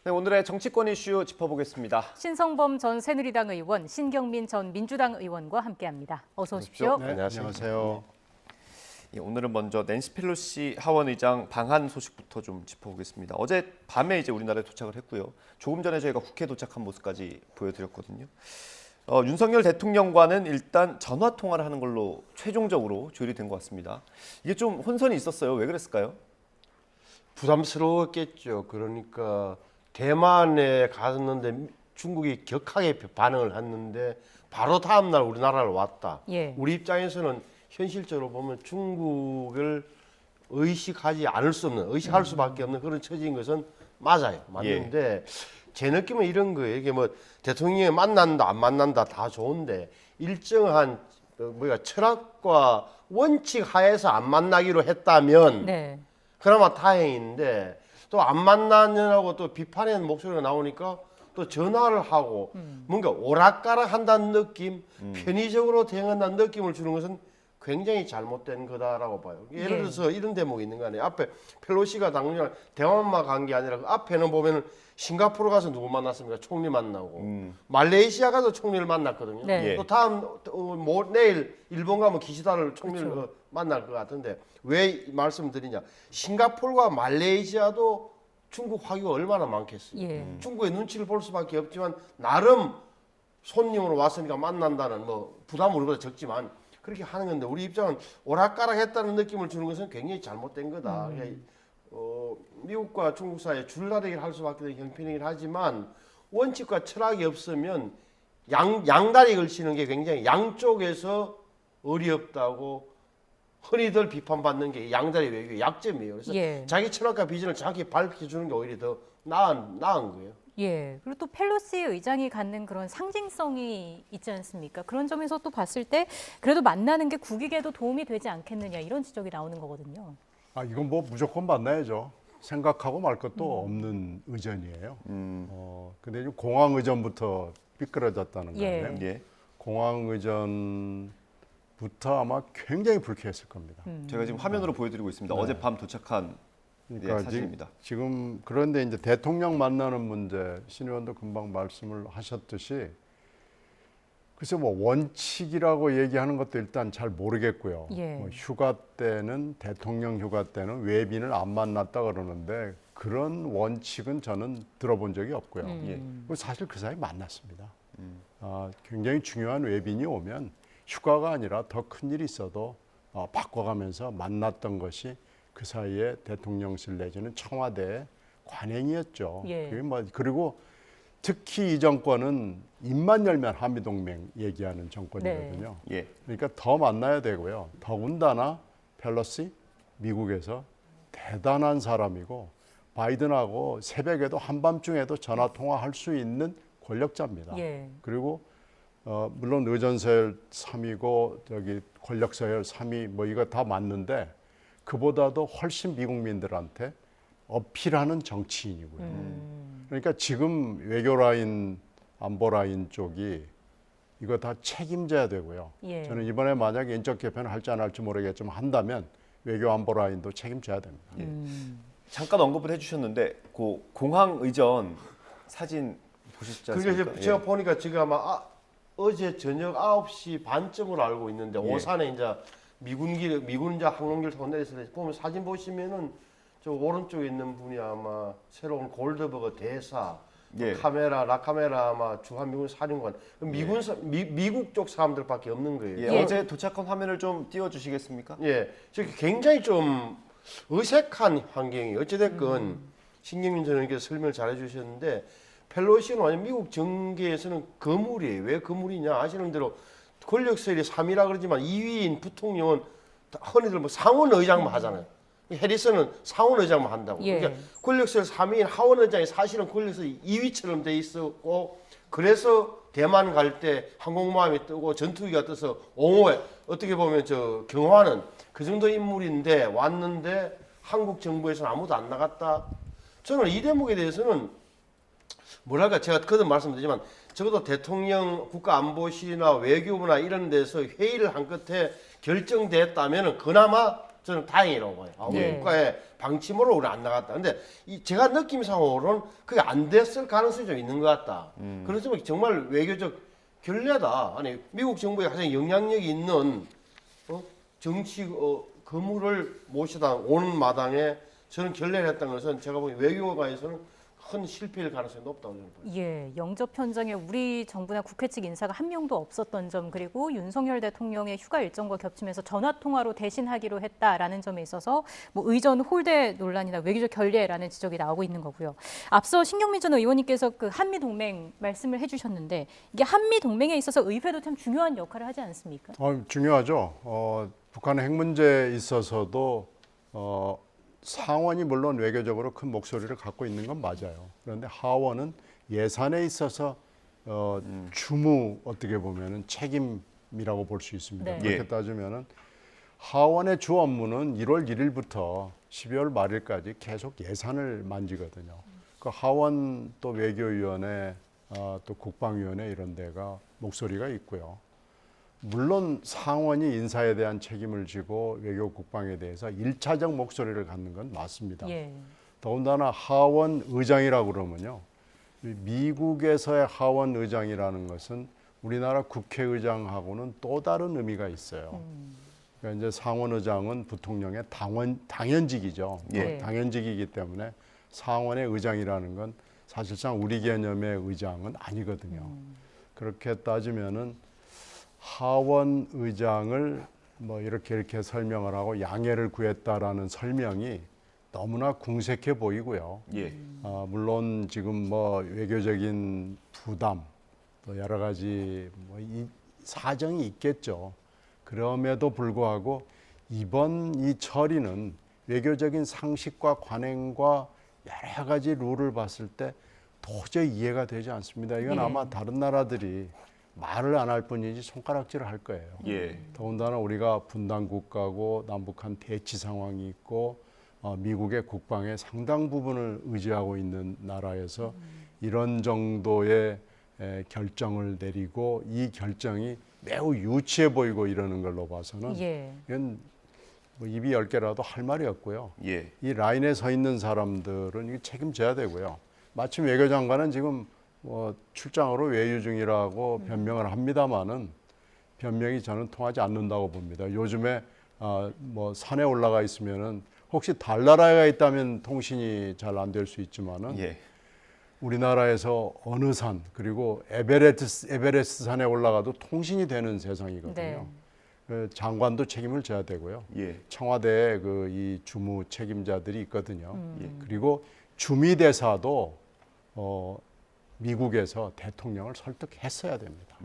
네, 오늘의 정치권 이슈 짚어보겠습니다. 신성범 전 새누리당 의원, 신경민 전 민주당 의원과 함께합니다. 어서 오십시오. 네, 안녕하세요. 오늘은 먼저 낸시 펠로시 하원 의장 방한 소식부터 좀 짚어보겠습니다. 어제 밤에 이제 우리나라에 도착을 했고요. 조금 전에 저희가 국회에 도착한 모습까지 보여드렸거든요. 윤석열 대통령과는 일단 전화 통화를 하는 걸로 최종적으로 조율이 된 것 같습니다. 이게 좀 혼선이 있었어요. 왜 그랬을까요? 부담스러웠겠죠. 그러니까 대만에 갔는데 중국이 격하게 반응을 했는데 바로 다음 날 우리나라를 왔다. 예. 우리 입장에서는 현실적으로 보면 중국을 의식할 수밖에 없는 그런 처지인 것은 맞아요. 맞는데 제 느낌은 이런 거예요. 이게 뭐 대통령이 만난다 안 만난다 다 좋은데 일정한 철학과 원칙 하에서 안 만나기로 했다면 네. 그나마 다행인데 또 안 만나느라고 또 비판의 목소리가 나오니까 또 전화를 하고 뭔가 오락가락 한다는 느낌, 편의적으로 대응한다는 느낌을 주는 것은 굉장히 잘못된 거다라고 봐요. 예를 들어서 이런 대목이 있는 거 아니에요. 앞에 펠로시가 당장 대만만 간 게 아니라 그 앞에는 보면은 싱가포르 가서 누구 만났습니까? 총리 만나고 말레이시아 가서 총리를 만났거든요. 네. 또 다음 내일 일본 가면 기시다를 총리를 만날 것 같은데 왜 말씀드리냐? 싱가포르와 말레이시아도 중국 화교가 얼마나 많겠어요. 중국의 눈치를 볼 수밖에 없지만 나름 손님으로 왔으니까 만난다는 부담은 우리보다 적지만 그렇게 하는 건데 우리 입장은 오락가락했다는 느낌을 주는 것은 굉장히 잘못된 거다. 그러니까 미국과 중국 사이에 줄다리기를 할 수밖에 없는 형편이긴 하지만 원칙과 철학이 없으면 양다리 걸치는 게 굉장히 양쪽에서 어렵다고 흔히들 비판받는 게 양다리 외교의 약점이에요. 그래서 자기 철학과 비전을 정확히 밝혀주는 게 오히려 더 나은 거예요. 예. 그리고 또 펠로시 의장이 갖는 그런 상징성이 있지 않습니까? 그런 점에서 또 봤을 때 그래도 만나는 게 국익에도 도움이 되지 않겠느냐 이런 지적이 나오는 거거든요. 이건 뭐 무조건 만나야죠. 생각하고 말 것도 없는 의전이에요. 근데 공항 의전부터 삐뚤어졌다는 거예요. 공항 의전부터 아마 굉장히 불쾌했을 겁니다. 제가 지금 화면으로 보여드리고 있습니다. 어젯밤 도착한 사진입니다. 지금 그런데 이제 대통령 만나는 문제, 신 의원도 금방 말씀을 하셨듯이 글쎄 뭐 원칙이라고 얘기하는 것도 일단 잘 모르겠고요. 뭐 휴가 때는 대통령 휴가 때는 외빈을 안 만났다 그러는데 그런 원칙은 저는 들어본 적이 없고요. 사실 그 사이 만났습니다. 굉장히 중요한 외빈이 오면 휴가가 아니라 더 큰 일이 있어도 바꿔가면서 만났던 것이 그 사이에 대통령실 내지는 청와대 관행이었죠. 그리고 특히 이 정권은 입만 열면 한미동맹 얘기하는 정권이거든요. 그러니까 더 만나야 되고요. 더군다나 펠로시 미국에서 대단한 사람이고 바이든하고 새벽에도 한밤중에도 전화 통화할 수 있는 권력자입니다. 그리고 물론 의전서열 3위고 저기 권력서열 3위 뭐 이거 다 맞는데 그보다도 훨씬 미국민들한테 어필하는 정치인이고요. 그러니까 지금 외교 라인, 안보 라인 쪽이 이거 다 책임져야 되고요. 저는 이번에 만약에 인적 개편을 할지 안 할지 모르겠지만 한다면 외교 안보 라인도 책임져야 됩니다. 잠깐 언급을 해주셨는데 그 공항 의전 사진 보셨지 않습니까? 그게 제가 보니까 지금 아마 어제 저녁 9시 반쯤으로 알고 있는데 오산에 이제 미군 이제 항공기를 타고 내렸을 때 보면 사진 보시면은 저 오른쪽에 있는 분이 아마 새로운 골드버거 대사, 라카메라 아마 주한미군 사령관, 미국 쪽 사람들밖에 없는 거예요. 어제 도착한 화면을 좀 띄워주시겠습니까? 저기 굉장히 좀 어색한 환경이 어찌됐건 신경민 전 의원께서 설명을 잘 해주셨는데 펠로시는 완전 미국 정계에서는 거물이에요. 왜 거물이냐? 아시는 대로 권력서열이 3위라 그러지만 2위인 부통령은 흔히들 뭐 상원 의장만 하잖아요. 해리슨은 상원 의장만 한다고. 그러니까 권력서열 3위인 하원 의장이 사실은 권력서열 2위처럼 돼 있었고 그래서 대만 갈 때 항공모함이 뜨고 전투기가 떠서 옹호해 어떻게 보면 경호하는 그 정도 인물인데 왔는데 한국 정부에서는 아무도 안 나갔다. 저는 이 대목에 대해서는 뭐랄까 제가 거듭 말씀드리지만 적어도 대통령 국가안보실이나 외교부나 이런 데서 회의를 한 끝에 결정됐다면 그나마 저는 다행이라고 봐요. 우리 예. 국가의 방침으로 우리 안 나갔다. 근데 제가 느낌상으로는 그게 안 됐을 가능성이 좀 있는 것 같다. 그래서 정말 외교적 결례다. 아니 미국 정부에 가장 영향력이 있는 정치 거물을 모시다 오는 마당에 저는 결례를 했다는 것은 제가 보기엔 외교관에서는 큰 실패일 가능성이 높다고 저는 봐요. 예, 영접 현장에 우리 정부나 국회 측 인사가 한 명도 없었던 점, 그리고 윤석열 대통령의 휴가 일정과 겹치면서 전화 통화로 대신하기로 했다라는 점에 있어서 뭐 의전 홀대 논란이나 외교적 결례라는 지적이 나오고 있는 거고요. 앞서 신경민 전 의원님께서 그 한미 동맹 말씀을 해주셨는데 이게 한미 동맹에 있어서 의회도 참 중요한 역할을 하지 않습니까? 중요하죠. 북한 핵 문제에 있어서도 상원이 물론 외교적으로 큰 목소리를 갖고 있는 건 맞아요. 그런데 하원은 예산에 있어서 주무 어떻게 보면은 책임이라고 볼 수 있습니다. 네. 그렇게 따지면은 하원의 주 업무는 1월 1일부터 12월 말일까지 계속 예산을 만지거든요. 그 하원 또 외교위원회 또 국방위원회 이런 데가 목소리가 있고요. 물론 상원이 인사에 대한 책임을 지고 외교 국방에 대해서 1차적 목소리를 갖는 건 맞습니다. 예. 더군다나 하원 의장이라고 그러면요. 미국에서의 하원 의장이라는 것은 우리나라 국회의장하고는 또 다른 의미가 있어요. 그러니까 이제 상원 의장은 부통령의 당연직이죠. 예. 당연직이기 때문에 상원의 의장이라는 건 사실상 우리 개념의 의장은 아니거든요. 그렇게 따지면은 하원 의장을 뭐 이렇게 설명을 하고 양해를 구했다라는 설명이 너무나 궁색해 보이고요. 예. 물론 지금 뭐 외교적인 부담 또 여러 가지 뭐 이 사정이 있겠죠. 그럼에도 불구하고 이번 이 처리는 외교적인 상식과 관행과 여러 가지 룰을 봤을 때 도저히 이해가 되지 않습니다. 이건 예. 아마 다른 나라들이 말을 안 할 뿐이지 손가락질을 할 거예요. 예. 더군다나 우리가 분단 국가고 남북한 대치 상황이 있고 미국의 국방의 상당 부분을 의지하고 있는 나라에서 이런 정도의 결정을 내리고 이 결정이 매우 유치해 보이고 이러는 걸로 봐서는 예. 이건 뭐 입이 10개라도 할 말이 없고요. 예. 이 라인에 서 있는 사람들은 이거 책임져야 되고요. 마침 외교장관은 지금 뭐 출장으로 외유 중이라고 변명을 합니다마는 변명이 저는 통하지 않는다고 봅니다. 요즘에 뭐 산에 올라가 있으면은 혹시 달나라에 있다면 통신이 잘 안 될 수 있지만은 예. 우리나라에서 어느 산 그리고 에베레스트 산에 올라가도 통신이 되는 세상이거든요. 네. 그 장관도 책임을 져야 되고요. 예. 청와대에 그 이 주무 책임자들이 있거든요. 예. 그리고 주미대사도 미국에서 대통령을 설득했어야 됩니다.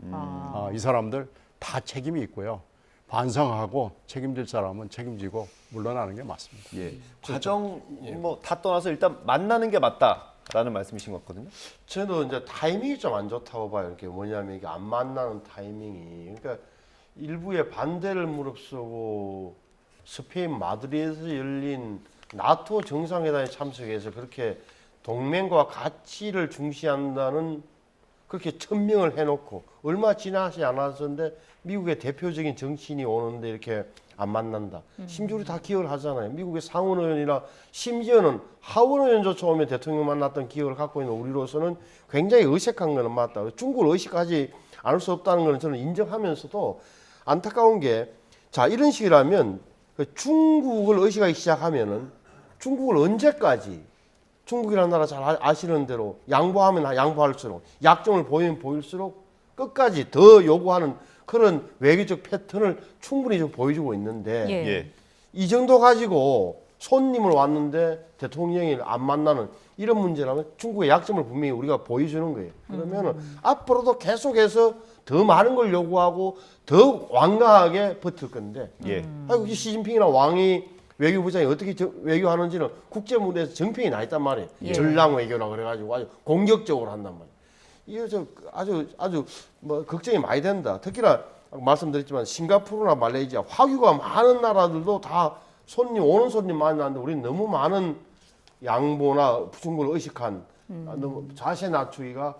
이 사람들 다 책임이 있고요. 반성하고 책임질 사람은 책임지고 물러나는 게 맞습니다. 예. 과정 뭐 다 떠나서 일단 만나는 게 맞다라는 말씀이신 것 같거든요. 저는 이제 타이밍이 좀 안 좋다고 봐요. 이게 뭐냐면 이게 안 만나는 타이밍이. 그러니까 일부의 반대를 무릅쓰고 스페인 마드리드에서 열린 나토 정상회담에 참석해서 그렇게 동맹과 가치를 중시한다는 그렇게 천명을 해놓고 얼마 지나지 않았는데 미국의 대표적인 정치인이 오는데 이렇게 안 만난다. 심지어 우리 다 기억을 하잖아요. 미국의 상원 의원이나 심지어는 하원 의원조차 오면 대통령 만났던 기억을 갖고 있는 우리로서는 굉장히 어색한 거는 맞다. 중국을 의식하지 않을 수 없다는 거는 저는 인정하면서도 안타까운 게 자 이런 식이라면 중국을 의식하기 시작하면은 중국을 언제까지 중국이라는 나라 잘 아시는 대로 양보하면 양보할수록 약점을 보이면 보일수록 끝까지 더 요구하는 그런 외교적 패턴을 충분히 좀 보여주고 있는데 예. 예. 이 정도 가지고 손님을 왔는데 대통령이 안 만나는 이런 문제라면 중국의 약점을 분명히 우리가 보여주는 거예요. 그러면은 앞으로도 계속해서 더 많은 걸 요구하고 더 완강하게 버틸 건데 예. 아이고 시진핑이나 왕이 외교부장이 어떻게 외교하는지는 국제 무대에서 정평이 나 있단 말이에요. 예. 전랑 외교라 그래가지고 아주 공격적으로 한단 말이에요. 이거 저 아주 뭐 걱정이 많이 된다. 특히나 말씀드렸지만 싱가포르나 말레이시아 화교가 많은 나라들도 다 오는 손님 많이 나는데 우리는 너무 많은 양보나 중국을 의식한 너무 자세 낮추기가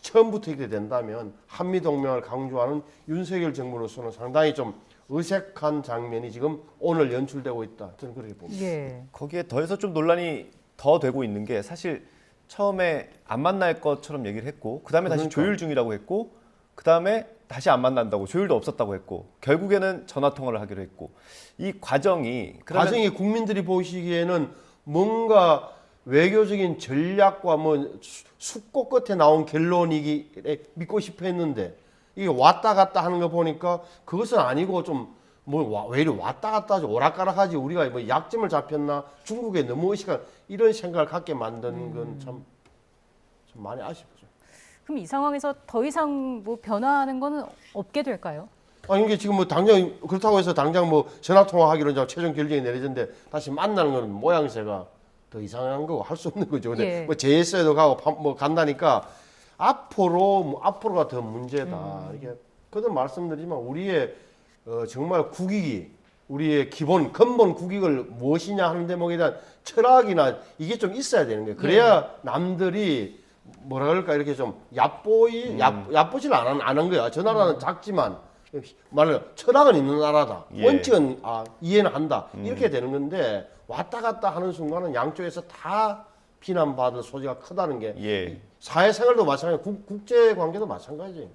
처음부터 이렇게 된다면 한미 동맹을 강조하는 윤석열 정부로서는 상당히 좀 어색한 장면이 지금 오늘 연출되고 있다. 저는 그렇게 봅니다. 예. 거기에 더해서 좀 논란이 더 되고 있는 게 사실 처음에 안 만날 것처럼 얘기를 했고 그다음에 다시 그러니까. 조율 중이라고 했고 그다음에 다시 안 만난다고 조율도 없었다고 했고 결국에는 전화 통화를 하기로 했고 이 과정이 그러면 과정이 국민들이 보시기에는 뭔가 외교적인 전략과 뭐 숙고 끝에 나온 결론이기 믿고 싶어 했는데 이게 왔다 갔다 하는 거 보니까 그것은 아니고 좀 뭐 왜 이리 왔다 갔다 하지 오락가락하지 우리가 뭐 약점을 잡혔나 중국에 너무 의식한 이런 생각을 갖게 만든 건 참 많이 아쉽죠. 그럼 이 상황에서 더 이상 뭐 변화하는 거는 없게 될까요? 아니 이게 지금 뭐 당장 그렇다고 해서 당장 뭐 전화 통화하기로 이제 최종 결정이 내려졌는데 다시 만나는 거는 모양새가 더 이상한 거고 할 수 없는 거죠. 근데 예. 뭐 JS에도 가고 뭐 간다니까 앞으로가 더 문제다. 이게 그도 말씀드리지만 우리의 정말 국익이 우리의 기본 근본 국익을 무엇이냐 하는 대목에 대한 철학이나 이게 좀 있어야 되는 거예요. 그래야 남들이 뭐라 그럴까 이렇게 좀 얕보질 않은 거야. 저 나라는 작지만 말하면 철학은 있는 나라다. 예. 원칙은 이해는 한다. 이렇게 되는 건데 왔다 갔다 하는 순간은 양쪽에서 다 비난받을 소지가 크다는 게 예. 사회생활도 마찬가지, 국제 관계도 마찬가지예요.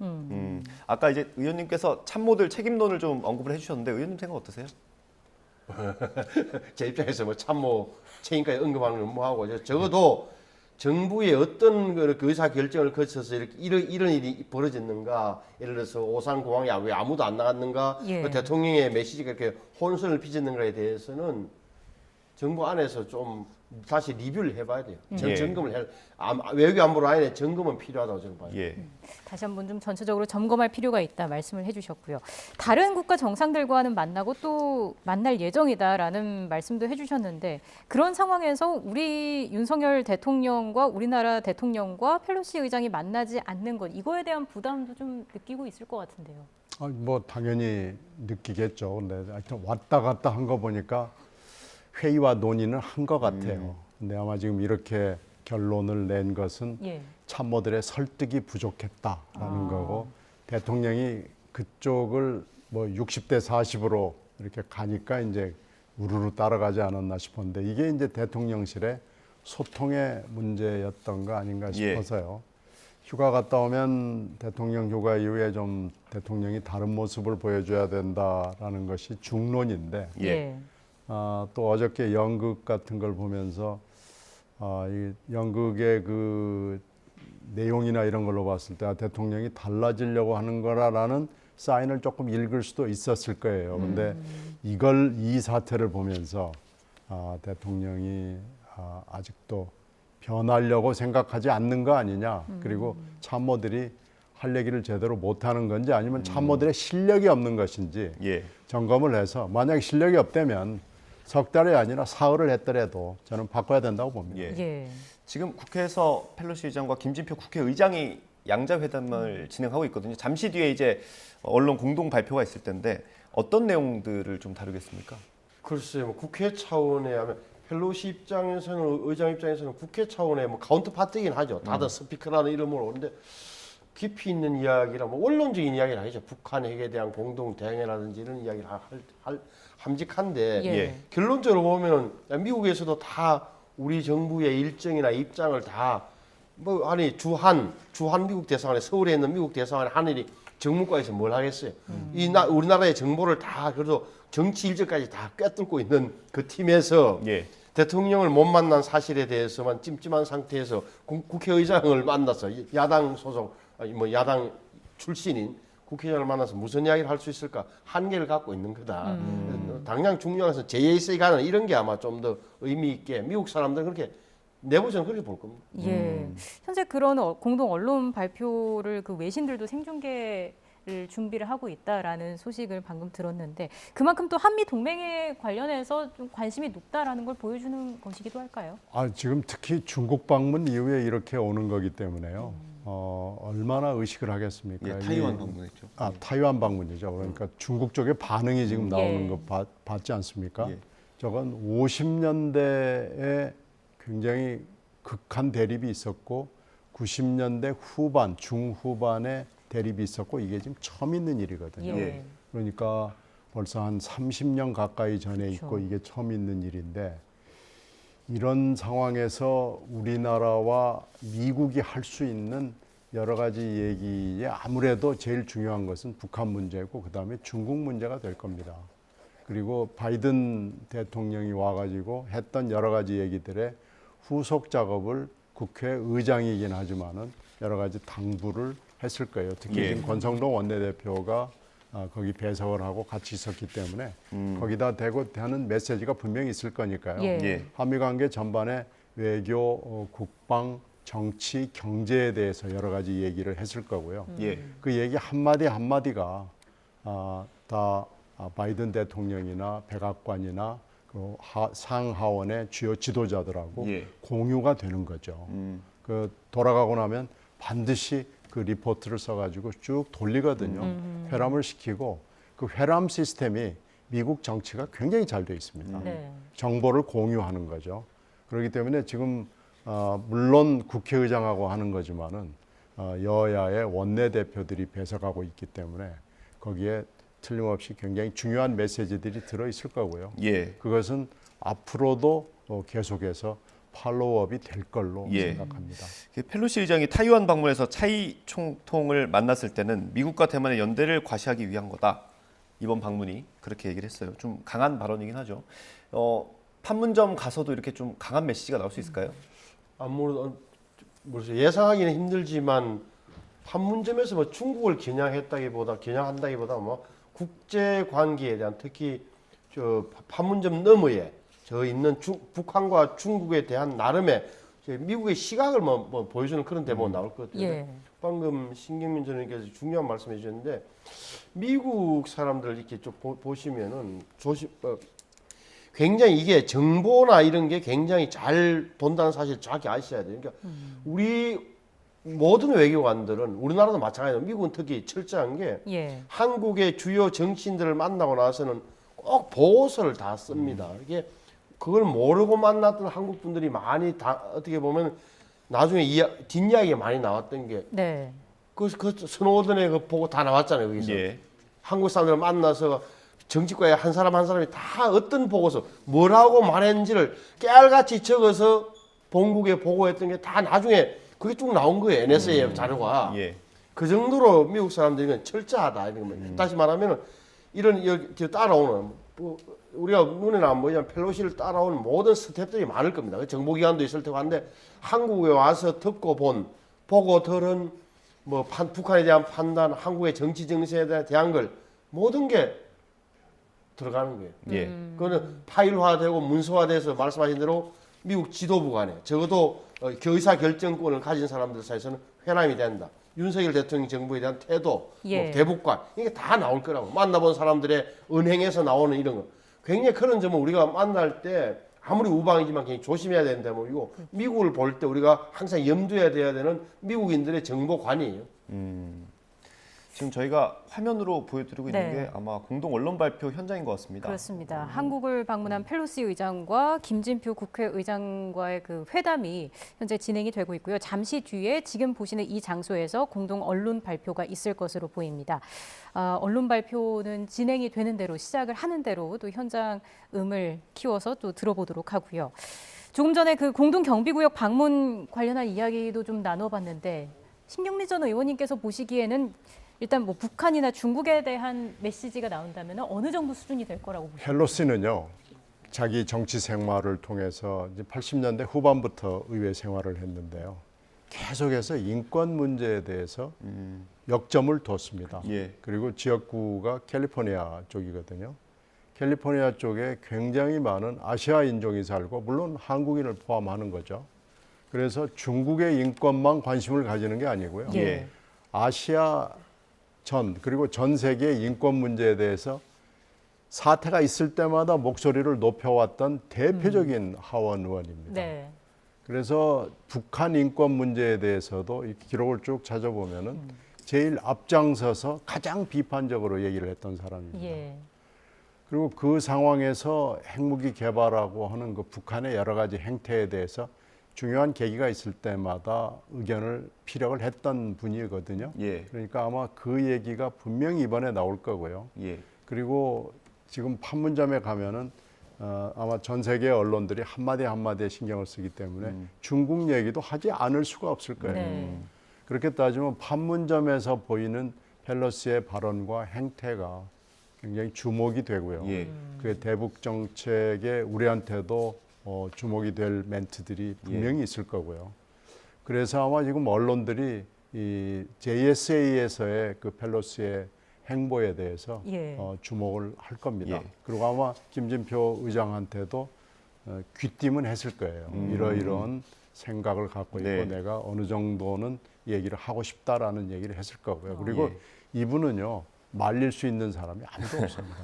아까 이제 의원님께서 참모들 책임론을 좀 언급을 해주셨는데 의원님 생각 어떠세요? 제 입장에서 뭐 참모 책임까지 언급하는 건 뭐하고 적어도 정부의 어떤 그 의사 결정을 거쳐서 이런 일이 벌어졌는가, 예를 들어서 오산공항에 왜 아무도 안 나갔는가, 예. 그 대통령의 메시지가 이렇게 혼선을 빚었는가에 대해서는 정부 안에서 좀 다시 리뷰를 해봐야 돼요. 예. 점검을 해. 외교 안보 라인에 점검은 필요하다고 저는 봐요. 예. 다시 한번 좀 전체적으로 점검할 필요가 있다 말씀을 해주셨고요. 다른 국가 정상들과는 만나고 또 만날 예정이다라는 말씀도 해주셨는데 그런 상황에서 우리 윤석열 대통령과 우리나라 대통령과 펠로시 의장이 만나지 않는 것 이거에 대한 부담도 좀 느끼고 있을 것 같은데요. 뭐 당연히 느끼겠죠. 근데 하여튼 왔다 갔다 한 거 보니까 회의와 논의는 한 것 같아요. 근데 아마 지금 이렇게 결론을 낸 것은 예. 참모들의 설득이 부족했다라는 거고 대통령이 그쪽을 뭐 60대 40으로 이렇게 가니까 이제 우르르 따라가지 않았나 싶었는데 이게 이제 대통령실의 소통의 문제였던 거 아닌가 싶어서요. 휴가 갔다 오면 대통령 휴가 이후에 좀 대통령이 다른 모습을 보여줘야 된다라는 것이 중론인데 예. 또 어저께 연극 같은 걸 보면서 이 연극의 그 내용이나 이런 걸로 봤을 때 대통령이 달라지려고 하는 거라는 사인을 조금 읽을 수도 있었을 거예요. 근데 이 사태를 보면서 대통령이 아직도 변하려고 생각하지 않는 거 아니냐. 그리고 참모들이 할 얘기를 제대로 못하는 건지 아니면 참모들의 실력이 없는 것인지 예. 점검을 해서 만약 실력이 없다면 석 달이 아니라 사흘을 했더라도 저는 바꿔야 된다고 봅니다. 예. 예. 지금 국회에서 펠로시 의장과 김진표 국회의장이 양자회담을 진행하고 있거든요. 잠시 뒤에 이제 언론 공동 발표가 있을 텐데 어떤 내용들을 좀 다루겠습니까? 글쎄요, 뭐 국회 차원의 하면 펠로시 입장에서는 의장 입장에서는 국회 차원의 뭐 카운터 파트이긴 하죠. 다들 스피커라는 이름으로 오는데 깊이 있는 이야기라 뭐 원론적인 이야기를 하죠. 북한 핵에 대한 공동 대응이라든지 이런 이야기를 할 함직한데 예. 결론적으로 보면은 미국에서도 다 우리 정부의 일정이나 입장을 다 뭐 아니 주한 미국 대사관에 서울에 있는 미국 대사관에 하늘이 정무과에서 뭘 하겠어요? 우리나라의 정보를 다 그래도 정치 일정까지 다 꿰뚫고 있는 그 팀에서 예. 대통령을 못 만난 사실에 대해서만 찜찜한 상태에서 국회의장을 만나서 야당 소속 뭐 야당 출신인 국회의장을 만나서 무슨 이야기를 할 수 있을까 한계를 갖고 있는 거다. 당장 중요한 것은 JSA 가는 이런 게 아마 좀 더 의미 있게 미국 사람들은 그렇게 내부적으로 그렇게 볼 겁니다. 예. 현재 그런 공동 언론 발표를 그 외신들도 생중계를 준비를 하고 있다라는 소식을 방금 들었는데 그만큼 또 한미 동맹에 관련해서 좀 관심이 높다라는 걸 보여주는 것이기도 할까요? 지금 특히 중국 방문 이후에 이렇게 오는 거기 때문에요. 얼마나 의식을 하겠습니까? 예, 타이완 방문했죠. 타이완 방문이죠. 그러니까 중국 쪽의 반응이 지금 나오는 예. 거 봤지 않습니까? 예. 저건 50년대에 굉장히 극한 대립이 있었고 90년대 후반, 중후반에 대립이 있었고 이게 지금 처음 있는 일이거든요. 예. 그러니까 벌써 한 30년 가까이 전에 그렇죠. 있고 이게 처음 있는 일인데 이런 상황에서 우리나라와 미국이 할 수 있는 여러 가지 얘기에 아무래도 제일 중요한 것은 북한 문제고 그다음에 중국 문제가 될 겁니다. 그리고 바이든 대통령이 와가지고 했던 여러 가지 얘기들의 후속 작업을 국회의장이긴 하지만은 여러 가지 당부를 했을 거예요. 특히 예. 지금 권성동 원내대표가 거기 배석을 하고 같이 있었기 때문에 거기다 대고 하는 메시지가 분명히 있을 거니까요. 예. 예. 한미 관계 전반에 외교, 국방, 정치, 경제에 대해서 여러 가지 얘기를 했을 거고요. 예. 그 얘기 한마디 한마디가 다 바이든 대통령이나 백악관이나 그 상하원의 주요 지도자들하고 예. 공유가 되는 거죠. 그 돌아가고 나면 반드시 그 리포트를 써가지고 쭉 돌리거든요. 회람을 시키고 그 회람 시스템이 미국 정치가 굉장히 잘 되어 있습니다. 네. 정보를 공유하는 거죠. 그렇기 때문에 지금 물론 국회의장하고 하는 거지만은 여야의 원내대표들이 배석하고 있기 때문에 거기에 틀림없이 굉장히 중요한 메시지들이 들어 있을 거고요. 예. 그것은 앞으로도 계속해서 팔로우업이 될 걸로 예. 생각합니다. 펠로시 의장이 타이완 방문해서 차이 총통을 만났을 때는 미국과 대만의 연대를 과시하기 위한 거다. 이번 방문이 그렇게 얘기를 했어요. 좀 강한 발언이긴 하죠. 판문점 가서도 이렇게 좀 강한 메시지가 나올 수 있을까요? 아무래도 예상하기는 힘들지만 판문점에서 뭐 중국을 겨냥한다기보다 뭐 국제 관계에 대한 특히 저 판문점 너머에 저 있는 북한과 중국에 대한 나름의 미국의 시각을 뭐 보여주는 그런 대목이 나올 것 같아요. 예. 방금 신경민 전 의원께서 중요한 말씀해 주셨는데 미국 사람들 이렇게 좀 보시면은 굉장히 이게 정보나 이런 게 굉장히 잘 본다는 사실 정확히 아셔야 돼요. 그러니까 우리 모든 외교관들은 우리나라도 마찬가지로 미국은 특히 철저한 게 예. 한국의 주요 정치인들을 만나고 나서는 꼭 보고서를 다 씁니다. 이게 그걸 모르고 만났던 한국 분들이 많이 다 어떻게 보면 나중에 뒷이야기가 많이 나왔던 게 네. 그 스노우든의 그 보고 다 나왔잖아요. 거기서 예. 한국 사람들 만나서 정치과에 한 사람 한 사람이 다 어떤 보고서 뭐라고 말했는지를 깨알같이 적어서 본국에 보고했던 게 다 나중에 그게 쭉 나온 거예요. NSA 자료가. 예. 그 정도로 미국 사람들이 철저하다. 다시 말하면 이런 여기 따라오는 우리가 눈에 안 보이지만 펠로시를 따라오는 모든 스태프들이 많을 겁니다. 정보기관도 있을 테고 한데 한국에 와서 듣고 보고 들은 뭐 북한에 대한 판단, 한국의 정치 정세에 대한 걸 모든 게 들어가는 거예요. 예. 그거는 파일화되고 문서화돼서 말씀하신 대로 미국 지도부 간에 적어도 의사 결정권을 가진 사람들 사이에서는 회람이 된다. 윤석열 대통령 정부에 대한 태도, 예. 뭐 대북관 이게 다 나올 거라고. 만나본 사람들의 은행에서 나오는 이런 거. 굉장히 그런 점은 우리가 만날 때 아무리 우방이지만 굉장히 조심해야 되는 대목이고 미국을 볼 때 우리가 항상 염두에 둬야 되는 미국인들의 정보관이에요. 지금 저희가 화면으로 보여드리고 있는 네. 게 아마 공동 언론 발표 현장인 것 같습니다. 그렇습니다. 한국을 방문한 펠로시 의장과 김진표 국회의장과의 그 회담이 현재 진행이 되고 있고요. 잠시 뒤에 지금 보시는 이 장소에서 공동 언론 발표가 있을 것으로 보입니다. 언론 발표는 진행이 되는 대로 시작을 하는 대로 또 현장 음을 키워서 또 들어보도록 하고요. 조금 전에 그 공동 경비구역 방문 관련한 이야기도 좀 나눠봤는데 신경미 전 의원님께서 보시기에는 일단 뭐 북한이나 중국에 대한 메시지가 나온다면 어느 정도 수준이 될 거라고 보십니까? 펠로시는요, 자기 정치 생활을 통해서 이제 80년대 후반부터 의회 생활을 했는데요. 계속해서 인권 문제에 대해서 역점을 뒀습니다. 예. 그리고 지역구가 캘리포니아 쪽이거든요. 캘리포니아 쪽에 굉장히 많은 아시아 인종이 살고 물론 한국인을 포함하는 거죠. 그래서 중국의 인권만 관심을 가지는 게 아니고요. 예. 아시아 그리고 전 세계의 인권 문제에 대해서 사태가 있을 때마다 목소리를 높여왔던 대표적인 하원 의원입니다. 네. 그래서 북한 인권 문제에 대해서도 이 기록을 쭉 찾아보면은 제일 앞장서서 가장 비판적으로 얘기를 했던 사람입니다. 예. 그리고 그 상황에서 핵무기 개발하고 하는 그 북한의 여러 가지 행태에 대해서 중요한 계기가 있을 때마다 피력을 했던 분이거든요. 예. 그러니까 아마 그 얘기가 분명히 이번에 나올 거고요. 예. 그리고 지금 판문점에 가면은 아마 전 세계 언론들이 한마디 한마디에 신경을 쓰기 때문에 중국 얘기도 하지 않을 수가 없을 거예요. 네. 그렇게 따지면 판문점에서 보이는 펠로시의 발언과 행태가 굉장히 주목이 되고요. 예. 그 대북 정책에 우리한테도 주목이 될 멘트들이 분명히 있을 거고요. 그래서 아마 지금 언론들이 이 JSA에서의 그 펠로시의 행보에 대해서 예. 주목을 할 겁니다. 예. 그리고 아마 김진표 의장한테도 귀띔은 했을 거예요. 이러이러한 생각을 갖고 있고 네. 내가 어느 정도는 얘기를 하고 싶다라는 얘기를 했을 거고요. 그리고 이분은요 말릴 수 있는 사람이 아무도 없습니다.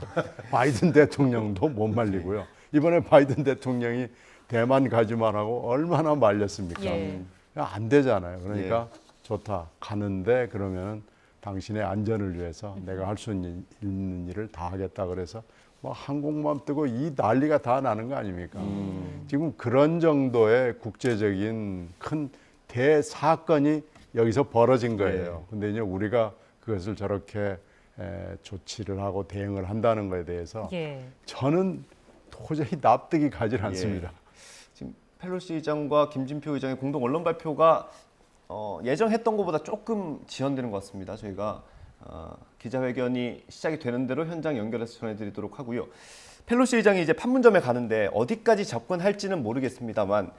바이든 대통령도 못 말리고요. 이번에 바이든 대통령이 대만 가지 말라고 얼마나 말렸습니까? 예. 안 되잖아요. 그러니까 좋다. 가는데 그러면 당신의 안전을 위해서 내가 할 수 있는 일을 다 하겠다 그래서 뭐 항공모함 뜨고 이 난리가 다 나는 거 아닙니까? 지금 그런 정도의 국제적인 큰 대사건이 여기서 벌어진 거예요. 근데 이제 우리가 그것을 저렇게 조치를 하고 대응을 한다는 것에 대해서 예. 저는 도저히 납득이 가질 않습니다. 지금 펠로시 의장과 김진표 의장의 공동 언론 발표가 예정했던 것보다 조금 지연되는 것 같습니다. 저희가 기자회견이 시작이 되는 대로 현장 연결해서 전해드리도록 하고요. 펠로시 의장이 이제 판문점에 가는데 어디까지 접근할지는 모르겠습니다만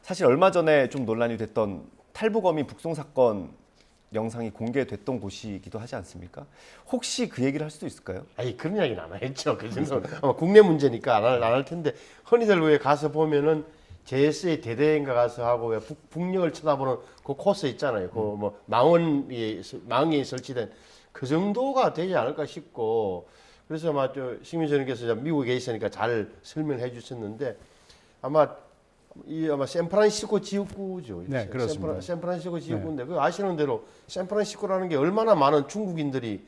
사실 얼마 전에 좀 논란이 됐던 탈북어민 북송 사건 영상이 공개됐던 곳이기도 하지 않습니까? 혹시 그 얘기를 할 수도 있을까요? 아니 그런 이야기는 안 했죠. 그 정도는 아마 국내 문제니까 안 할 텐데 흔히들 왜 가서 보면은 JSA 대대인가 가서 하고 왜 북녘을 쳐다보는 그 코스 있잖아요. 그 뭐 망에 설치된 그 정도가 되지 않을까 싶고 그래서 아마 저 식민선님께서 미국에 있으니까 잘 설명해 주셨는데 아마 샌프란시스코 지역구죠. 네, 그렇습니다. 샌프란시스코 지역구인데 그 아시는 대로 샌프란시스코라는 게 얼마나 많은 중국인들이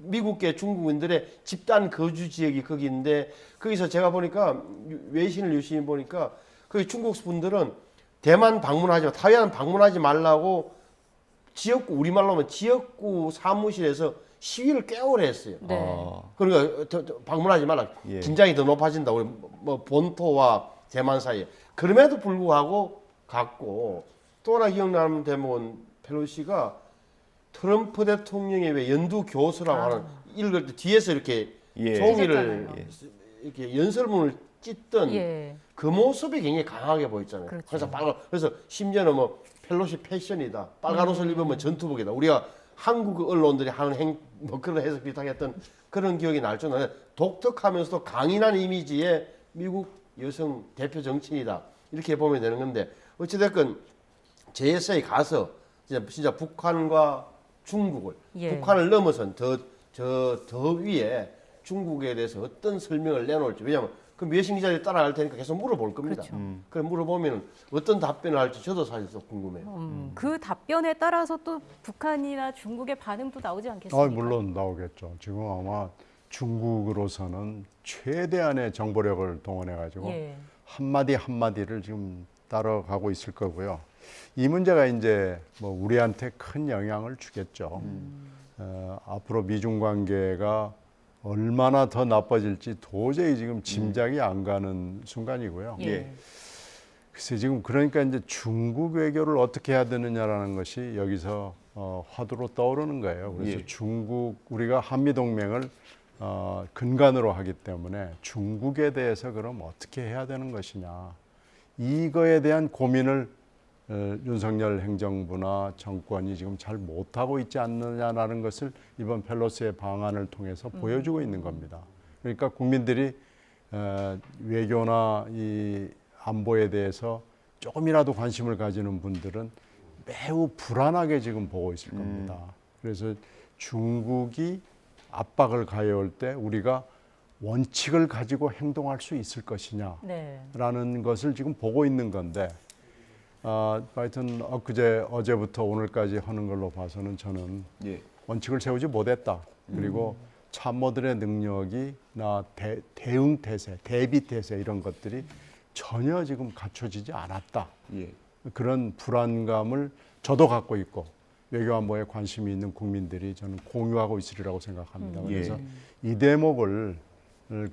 미국계 중국인들의 집단 거주 지역이 거기 있는데 거기서 제가 보니까 외신을 유심히 보니까 거기 중국 분들은 대만 방문하지 마, 타이완 방문하지 말라고 지역구 우리말로 하면 지역구 사무실에서 시위를 꽤 오래 했어요. 네. 그러니까 방문하지 말라. 예. 긴장이 더 높아진다. 우리 뭐 본토와 대만 사이에. 그럼에도 불구하고 갔고 또 하나 기억나는 대목은 펠로시가 트럼프 대통령의 왜 연두 교수라고 하는 읽을 때 뒤에서 이렇게 종이를 이렇게 연설문을 찢던 그 모습이 굉장히 강하게 보였잖아요. 그렇죠. 그래서 심지어는 뭐 펠로시 패션이다. 빨간 옷을 입으면 전투복이다. 우리가 한국 언론들이 하는 뭐 그런 해석 비슷하게 했던 그런 기억이 날 정도로 독특하면서도 강인한 이미지의 미국 여성 대표 정치인이다. 이렇게 보면 되는 건데 어찌됐건 JSA 가서 진짜 북한과 중국을 북한을 넘어선 더 위에 중국에 대해서 어떤 설명을 내놓을지 왜냐하면 그 외신 기자들이 따라갈 테니까 계속 물어볼 겁니다. 그래 물어보면 어떤 답변을 할지 저도 사실 더 궁금해요. 그 답변에 따라서 또 북한이나 중국의 반응도 나오지 않겠습니까? 물론 나오겠죠. 지금 아마 중국으로서는 최대한의 정보력을 동원해 가지고 한마디 한마디를 지금 따라가고 있을 거고요. 이 문제가 이제 뭐 우리한테 큰 영향을 주겠죠. 앞으로 미중 관계가 얼마나 더 나빠질지 도저히 지금 짐작이 안 가는 순간이고요. 글쎄 지금 그러니까 이제 중국 외교를 어떻게 해야 되느냐라는 것이 여기서 화두로 떠오르는 거예요. 그래서 중국 우리가 한미 동맹을 근간으로 하기 때문에 중국에 대해서 그럼 어떻게 해야 되는 것이냐 이거에 대한 고민을 윤석열 행정부나 정권이 지금 잘 못하고 있지 않느냐라는 것을 이번 펠로시의 방안을 통해서 보여주고 있는 겁니다. 그러니까 국민들이 외교나 이 안보에 대해서 조금이라도 관심을 가지는 분들은 매우 불안하게 지금 보고 있을 겁니다. 그래서 중국이 압박을 가해올 때 우리가 원칙을 가지고 행동할 수 있을 것이냐라는 것을 지금 보고 있는 건데 하여튼 어제부터 오늘까지 하는 걸로 봐서는 저는 원칙을 세우지 못했다. 그리고 참모들의 능력이나 대응 태세, 대비 태세 이런 것들이 전혀 지금 갖춰지지 않았다. 그런 불안감을 저도 갖고 있고 외교안보에 관심이 있는 국민들이 저는 공유하고 있으리라고 생각합니다. 그래서 이 대목을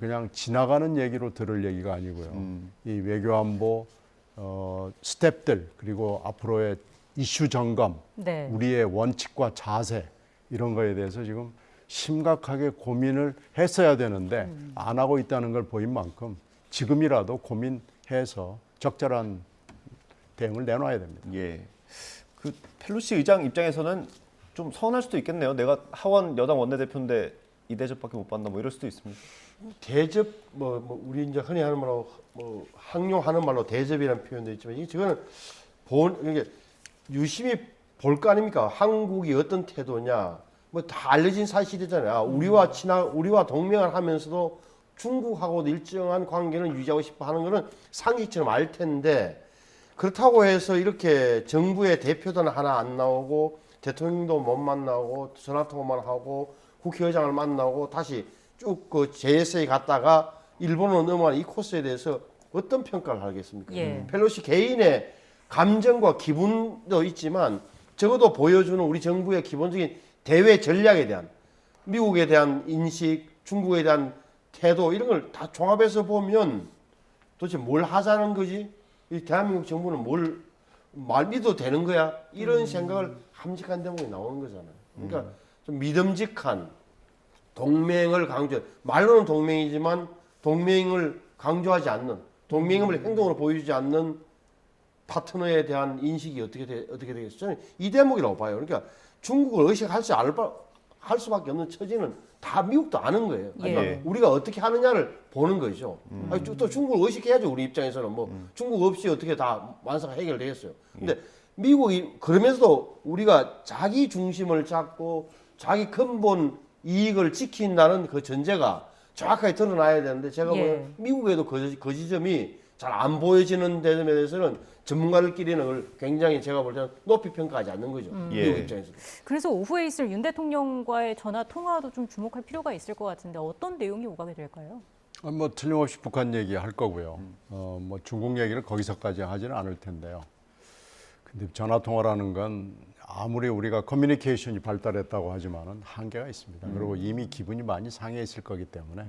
그냥 지나가는 얘기로 들을 얘기가 아니고요. 이 외교안보 스텝들 그리고 앞으로의 이슈 점검, 네. 우리의 원칙과 자세 이런 거에 대해서 지금 심각하게 고민을 했어야 되는데 안 하고 있다는 걸 보인 만큼 지금이라도 고민해서 적절한 대응을 내놔야 됩니다. 예. 그 펠로시 의장 입장에서는 좀 서운할 수도 있겠네요. 내가 하원 여당 원내대표인데 이 대접밖에 못 받나 뭐 이럴 수도 있습니다. 대접 뭐 우리 이제 흔히 하는 말로 뭐 항용하는 말로 대접이라는 표현도 있지만 이거는 이게 유심히 볼 거 아닙니까? 한국이 어떤 태도냐 뭐 다 알려진 사실이잖아요. 우리와 동맹을 하면서도 중국하고도 일정한 관계는 유지하고 싶어 하는 거는 상식처럼 알 텐데 그렇다고 해서 이렇게 정부의 대표도 하나 안 나오고 대통령도 못 만나고 전화통화만 하고 국회의장을 만나고 다시 쭉 그 JSA 갔다가 일본으로 넘어가는 이 코스에 대해서 어떤 평가를 하겠습니까? 예. 펠로시 개인의 감정과 기분도 있지만 적어도 보여주는 우리 정부의 기본적인 대외 전략에 대한 미국에 대한 인식, 중국에 대한 태도 이런 걸 다 종합해서 보면 도대체 뭘 하자는 거지? 이 대한민국 정부는 뭘 믿어도 되는 거야? 이런 생각을 함직한 대목이 나오는 거잖아요. 그러니까 좀 믿음직한 동맹을 말로는 동맹이지만 동맹을 강조하지 않는 동맹임을 행동으로 보여주지 않는 파트너에 대한 인식이 어떻게 되겠어요? 저는 이 대목이라고 봐요. 그러니까 중국을 의식할 수밖에 없는 처지는 다 미국도 아는 거예요. 그러니까 예. 우리가 어떻게 하느냐를 보는 거죠. 아니, 또 중국을 의식해야죠. 우리 입장에서는 뭐 중국 없이 어떻게 다 완성 해결되겠어요. 근데 미국이 그러면서도 우리가 자기 중심을 잡고 자기 근본 이익을 지킨다는 그 전제가 정확하게 드러나야 되는데 제가 예. 보면 미국에도 그 지점이 잘 안 보여지는 점에 대해서는 전문가들끼리는 그걸 굉장히 제가 볼 때는 높이 평가하지 않는 거죠. 예. 미국 입장에서. 그래서 오후에 있을 윤 대통령과의 전화 통화도 좀 주목할 필요가 있을 것 같은데 어떤 내용이 오가게 될까요? 뭐 틀림없이 북한 얘기 할 거고요. 뭐 중국 얘기를 거기서까지 하지는 않을 텐데요. 근데 전화 통화라는 건 아무리 우리가 커뮤니케이션이 발달했다고 하지만은 한계가 있습니다. 그리고 이미 기분이 많이 상해 있을 거기 때문에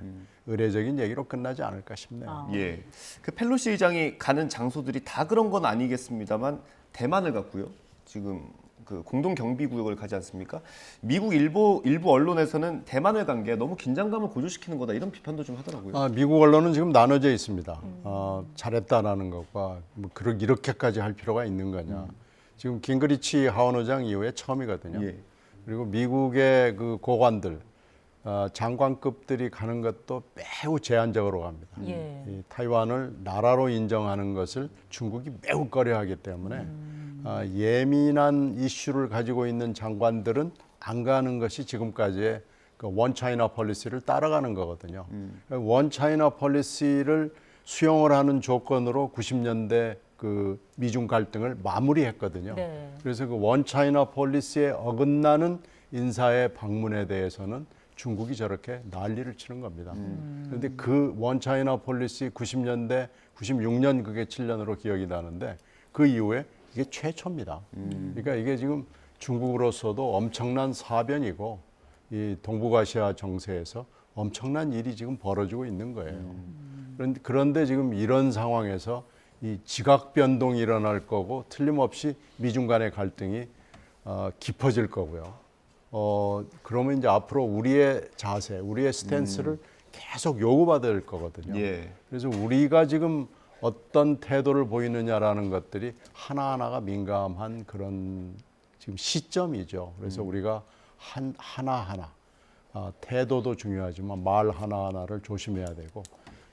의례적인 얘기로 끝나지 않을까 싶네요. 예. 그 펠로시 의장이 가는 장소들이 다 그런 건 아니겠습니다만 대만을 갔고요. 지금 그 공동 경비 구역을 가지 않습니까? 미국 일부 언론에서는 대만을 간 게 너무 긴장감을 고조시키는 거다 이런 비판도 좀 하더라고요. 미국 언론은 지금 나눠져 있습니다. 잘했다라는 것과 뭐 이렇게까지 할 필요가 있는 거냐. 지금 긴그리치 하원 의장 이후에 처음이거든요. 예. 그리고 미국의 그 고관들, 장관급들이 가는 것도 매우 제한적으로 갑니다. 예. 이 타이완을 나라로 인정하는 것을 중국이 매우 꺼려하기 때문에 예민한 이슈를 가지고 있는 장관들은 안 가는 것이 지금까지의 그 원 차이나 폴리시를 따라가는 거거든요. 원 차이나 폴리시를 수용을 하는 조건으로 90년대 그 미중 갈등을 마무리했거든요. 네. 그래서 그 원 차이나 폴리시에 어긋나는 인사의 방문에 대해서는 중국이 저렇게 난리를 치는 겁니다. 그런데 그 원 차이나 폴리시 90년대, 96년 그게 7년으로 기억이 나는데 그 이후에 이게 최초입니다. 그러니까 이게 지금 중국으로서도 엄청난 사변이고 이 동북아시아 정세에서 엄청난 일이 지금 벌어지고 있는 거예요. 그런데 지금 이런 상황에서 이 지각 변동이 일어날 거고 틀림없이 미중 간의 갈등이 깊어질 거고요. 그러면 이제 앞으로 우리의 자세, 우리의 스탠스를 계속 요구받을 거거든요. 예. 그래서 우리가 지금 어떤 태도를 보이느냐라는 것들이 하나하나가 민감한 그런 지금 시점이죠. 그래서 우리가 하나하나 태도도 중요하지만 말 하나하나를 조심해야 되고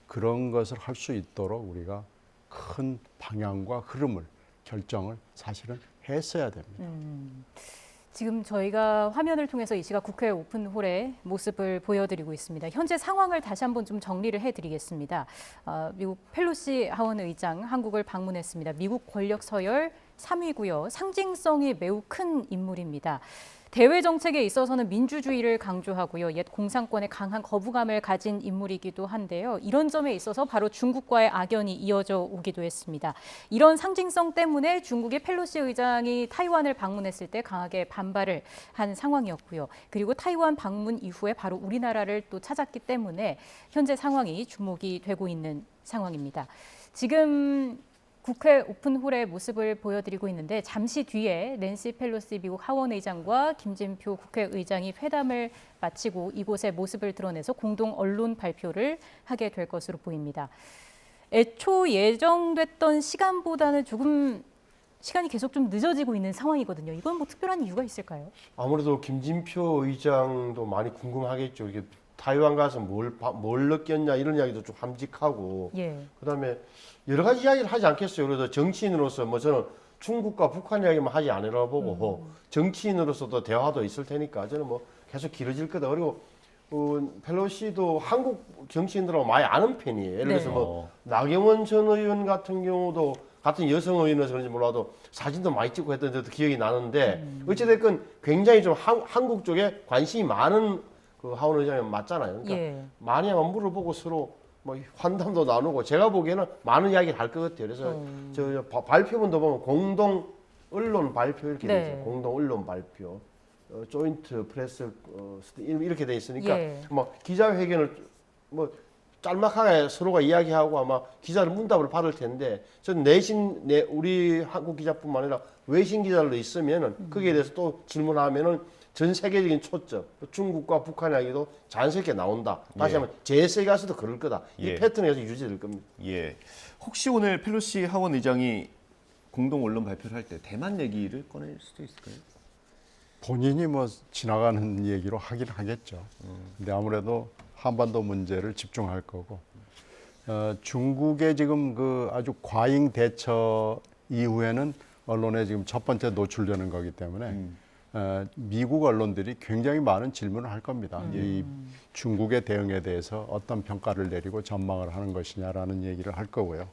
그런 것을 할 수 있도록 우리가 큰 방향과 흐름을 결정을 사실은 했어야 됩니다. 지금 저희가 화면을 통해서 이 시각 국회 오픈홀의 모습을 보여드리고 있습니다. 현재 상황을 다시 한번 좀 정리를 해드리겠습니다. 미국 펠로시 하원 의장 한국을 방문했습니다. 미국 권력 서열 3위고요. 상징성이 매우 큰 인물입니다. 대외 정책에 있어서는 민주주의를 강조하고요. 옛 공산권에 강한 거부감을 가진 인물이기도 한데요. 이런 점에 있어서 바로 중국과의 악연이 이어져 오기도 했습니다. 이런 상징성 때문에 중국의 펠로시 의장이 타이완을 방문했을 때 강하게 반발을 한 상황이었고요. 그리고 타이완 방문 이후에 바로 우리나라를 또 찾았기 때문에 현재 상황이 주목이 되고 있는 상황입니다. 지금 국회 오픈홀의 모습을 보여드리고 있는데 잠시 뒤에 낸시 펠로시 미국 하원 의장과 김진표 국회의장이 회담을 마치고 이곳의 모습을 드러내서 공동 언론 발표를 하게 될 것으로 보입니다. 애초 예정됐던 시간보다는 조금 시간이 계속 좀 늦어지고 있는 상황이거든요. 이건 뭐 특별한 이유가 있을까요? 아무래도 김진표 의장도 많이 궁금하겠죠. 이게 타이완 가서 뭘 느꼈냐 이런 이야기도 좀 함직하고 예. 그다음에 여러 가지 이야기를 하지 않겠어요. 그래서 정치인으로서 뭐 저는 중국과 북한 이야기만 하지 않으라 보고 정치인으로서도 대화도 있을 테니까 저는 뭐 계속 길어질 거다. 그리고 펠로시도 한국 정치인들하고 많이 아는 편이에요. 예를 들어서 네. 뭐 나경원 전 의원 같은 경우도 같은 여성 의원이라서 그런지 몰라도 사진도 많이 찍고 했던 데도 기억이 나는데 어찌됐건 굉장히 좀 한국 쪽에 관심이 많은 그 하원 의장이 맞잖아요. 그러니까 예. 많이 한번 물어보고 서로 뭐 환담도 나누고 제가 보기에는 많은 이야기를 할 것 같아요. 그래서 저 발표문도 보면 공동 언론 발표 이렇게 돼 네. 있어요. 공동 언론 발표, 조인트 프레스 이렇게 돼 있으니까 예. 뭐 기자회견을 뭐 짤막하게 서로가 이야기하고 아마 기자들 문답을 받을 텐데 저는 우리 한국 기자뿐만 아니라 외신 기자들도 있으면은 거기에 대해서 또 질문하면은 전 세계적인 초점, 중국과 북한 이야기도 자연스럽게 나온다. 다시 한번 제3에 가서도 그럴 거다. 이 예. 패턴에서 유지될 겁니다. 예. 혹시 오늘 펠로시 하원 의장이 공동 언론 발표를 할 때 대만 얘기를 꺼낼 수도 있을까요? 본인이 뭐 지나가는 얘기로 하긴 하겠죠. 근데 아무래도 한반도 문제를 집중할 거고 중국의 지금 그 아주 과잉 대처 이후에는 언론에 지금 첫 번째 노출되는 거기 때문에 미국 언론들이 굉장히 많은 질문을 할 겁니다. 이 중국의 대응에 대해서 어떤 평가를 내리고 전망을 하는 것이냐라는 얘기를 할 거고요.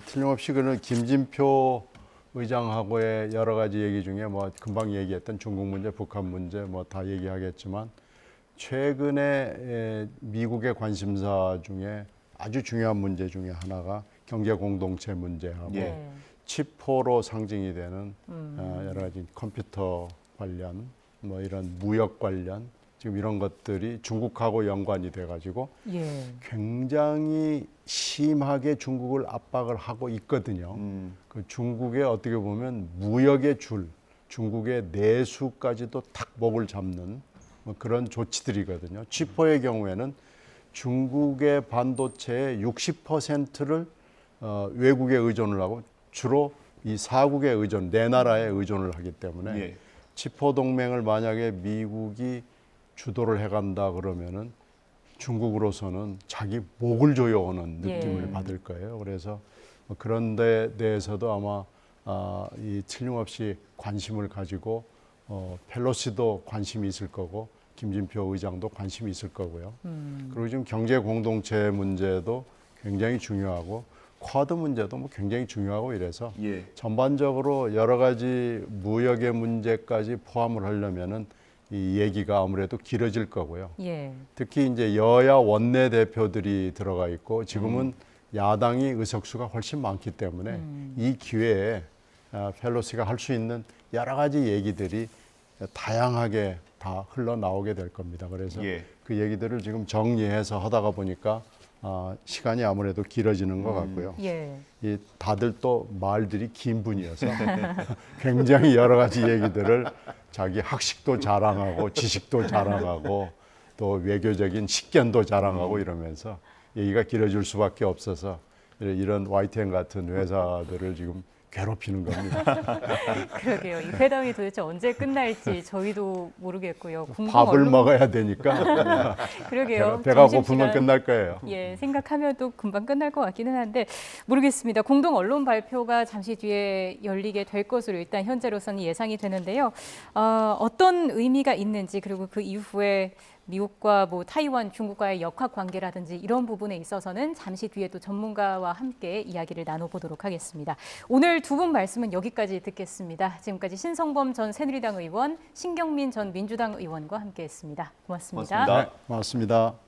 틀림없이 그는 김진표 의장하고의 여러 가지 얘기 중에 뭐 금방 얘기했던 중국 문제, 북한 문제 뭐 다 얘기하겠지만 최근에 미국의 관심사 중에 아주 중요한 문제 중에 하나가 경제 공동체 문제하고 예. 칩4로 상징이 되는 여러 가지 컴퓨터 관련 뭐 이런 무역 관련 지금 이런 것들이 중국하고 연관이 돼가지고 예. 굉장히 심하게 중국을 압박을 하고 있거든요. 그 중국의 어떻게 보면 무역의 줄, 중국의 내수까지도 탁 목을 잡는 뭐 그런 조치들이거든요. 칩4의 경우에는 중국의 반도체의 60%를 외국에 의존을 하고 주로 이 사국에 의존, 네 나라에 의존을 하기 때문에 예. 칩4 동맹을 만약에 미국이 주도를 해간다 그러면은 중국으로서는 자기 목을 조여오는 느낌을 예. 받을 거예요. 그래서 그런 데 대해서도 아마 이 틀림없이 관심을 가지고 펠로시도 관심이 있을 거고 김진표 의장도 관심이 있을 거고요. 그리고 지금 경제 공동체 문제도 굉장히 중요하고 쿼드 문제도 뭐 굉장히 중요하고 이래서 예. 전반적으로 여러 가지 무역의 문제까지 포함을 하려면은 이 얘기가 아무래도 길어질 거고요. 예. 특히 이제 여야 원내 대표들이 들어가 있고 지금은 야당이 의석수가 훨씬 많기 때문에 이 기회에 펠로시가 할 수 있는 여러 가지 얘기들이 다양하게 다 흘러나오게 될 겁니다. 그래서 예. 그 얘기들을 지금 정리해서 하다가 보니까 시간이 아무래도 길어지는 것 같고요. 예. 이 다들 또 말들이 긴 분이어서 굉장히 여러 가지 얘기들을 자기 학식도 자랑하고 지식도 자랑하고 또 외교적인 식견도 자랑하고 이러면서 얘기가 길어질 수밖에 없어서 이런 YTN 같은 회사들을 지금 괴롭히는 겁니다. 그러게요. 이 회담이 도대체 언제 끝날지 저희도 모르겠고요. 밥을 먹어야 되니까 그러게요. 배가 점심시간, 고프면 끝날 거예요. 예, 생각하면 또 금방 끝날 것 같기는 한데 모르겠습니다. 공동 언론 발표가 잠시 뒤에 열리게 될 것으로 일단 현재로서는 예상이 되는데요. 어떤 의미가 있는지 그리고 그 이후에 미국과 뭐 타이완, 중국과의 역학 관계라든지 이런 부분에 있어서는 잠시 뒤에 또 전문가와 함께 이야기를 나눠보도록 하겠습니다. 오늘 두 분 말씀은 여기까지 듣겠습니다. 지금까지 신성범 전 새누리당 의원, 신경민 전 민주당 의원과 함께했습니다. 고맙습니다. 고맙습니다. 네, 고맙습니다.